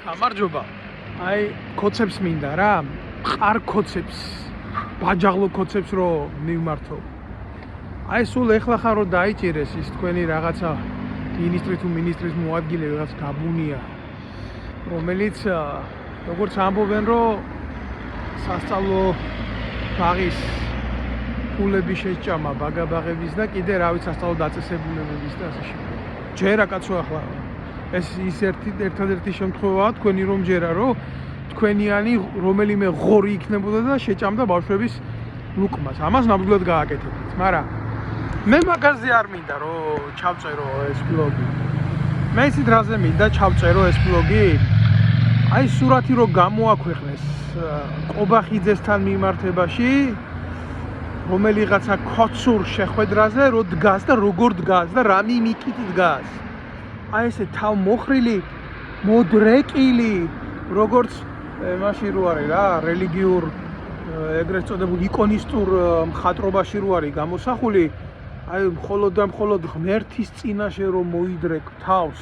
გამარჯობა. აი, კოცებს მინდა რა. ყარ კოცებს. ბაჯაღლო კოცებს რო მივმართო. აი, სულ ეხლა ხარ რო დაიჭირეს ის თქვენი რაღაცა მინისტრი თუ მინისტრის მოადგილე რაღაც გაბუნია. რომელიც როგორც ამბობენ რომ სასწავლო ბაღის ფულები შეჭამა ბაგაბაღების და კიდე რა ვიცი სასწავლო დაწესებულებების და ასე შემდეგ. ჯერა კაცო ახლა ეს ის ერთადერთი შემთხვევაა თქვენი რომ ჯერა რომ თქვენიანი რომელიმე ღორი იქნებოდა და შეჭამდა ბავშვების ლუკმას. ამას ნამდვილად გააკეთებთ, მაგრამ მე მაგაზე არ მინდა რომ ჩავწერო ეს ბლოგი. მე ისიც რაზე მინდა ჩავწერო ეს ბლოგი? აი სურათი რომ გამოაქვეყნეს ყობახიძესთან მიმართებაში რომელიღაცა ქოცურ შეხვედრაზე რო დგას და როგორ დგას და რა მიმიკით დგას. აი ესე თავმოხრილი, მოდრეკილი, როგორც მაშინ რო არის რა, რელიგიურ ეგრეთ წოდებულ იკონისტურ მხატვრობაში რო არის გამოსახული, აი მხოლოდ და მხოლოდ ღმერთის წინაშე რომ მოიდრეკ თავს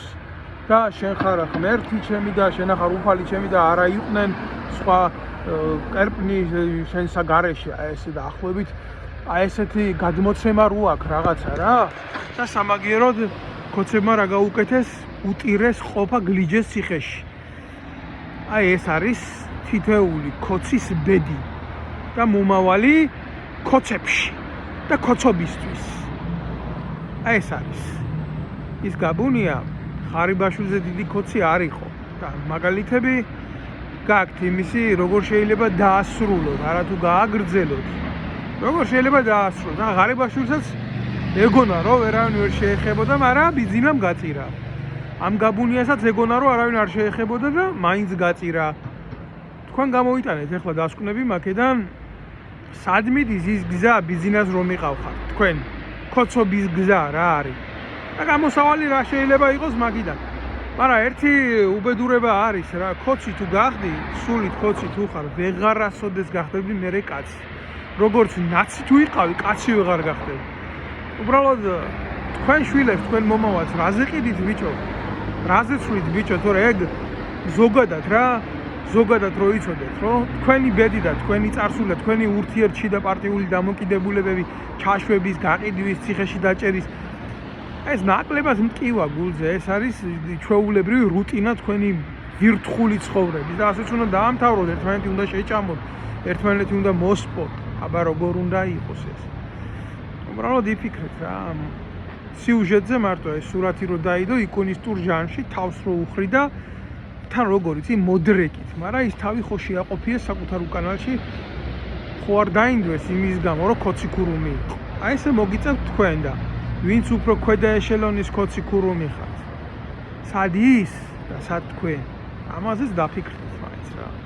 და შენ ხარ ღმერთი ჩემი და შენ ხარ უფალი ჩემი და არა იყვნენ სხვა კერპნი შენსა გარეშე, აი ესე და ახლობით აი ესეთი გადმოცემა რო აქვს რაღაცა რა და სამაგიეროდ კოცებმა რა გაუკეთეს უტირეს ყოფა გლიჯეს ციხეში. აი ეს არის თითეული კოცის ბედი და მომავალი კოცებში და კოცობისთვის. აი ეს არის. ის გაბუნია ხარიბაშვილზე დიდი კოცი არ იყო და მაგალითები გაქვთ იმისი როგორ შეიძლება დაასრულოთ, არა თუ გააგრძელოთ. როგორ შეიძლება დაასრულოთ? და ღარიბაშვილსაც ეგონა რომ ვერავინ ვერ შეეხებოდა, მაგრამ ბიზნესამ გაწირა. ამ გაბუნიასაც ეგონა რომ არავინ არ შეეხებოდა და მაინც გაწირა. თქვენ გამოვიტანეთ ახლა დასკვნები მაქედან სად მიდის ის გზა ბიზნეს რომ იყავხართ თქვენ კოცობის გზა რა არის და გამოსავალი რა შეიძლება იყოს მაგიდან. მაგრამ ერთი უბედურება არის რა, კოცი თუ გახდი, სულით კოცი თუ ხარ, ვეღარასოდეს გახდები მერე კაცი. როგორც ნაცი თუ იყავი, კაცი ვეღარ გახდები. უბრალოდ თქვენ შვილებს, თქვენ მომავალს რაზე ყიდით ბიჭო? რაზე ცვლით ბიჭო, თორე ეგ ზოგადად რა, ზოგადად რო იცოდეთ, რომ თქვენი ბედი და თქვენი წარსული, თქვენი ურთიერთში და პარტიული დამოკიდებულებები ჩაშვების, გაყიდვის, ციხეში დაჭერის ეს ნაკლებად მტკივა გულზე, ეს არის ჩვეულებრივი რუტინა თქვენი ვირთხული ცხოვრების და ასეც უნდა დაამთავროთ, ერთმანეთი უნდა შეჭამოთ, ერთმანეთი უნდა მოსპოთ, აბა როგორ უნდა იყოს ეს. უბრალოდ იფიქრეთ რა, სიუჟეტზე მარტო ეს სურათი რო დაიდო იკონისტურ ჟანრში, თავს რო უხრიდა, თან როგორ იცი მოდრეკით, მაგრამ ის თავი ხო შეაყოფიეს საკუთარ უკანალში, ხო არ დაინდვეს იმის გამო, რომ კოცი ქურუმი იყო. აი ესე მოგიწევთ თქვენ და ვინც უფრო ქვედა ეშელონის კოცი ქურუმი ხართ. სად ის და სად თქვენ? ამაზეც დაფიქრდით მაინც რა.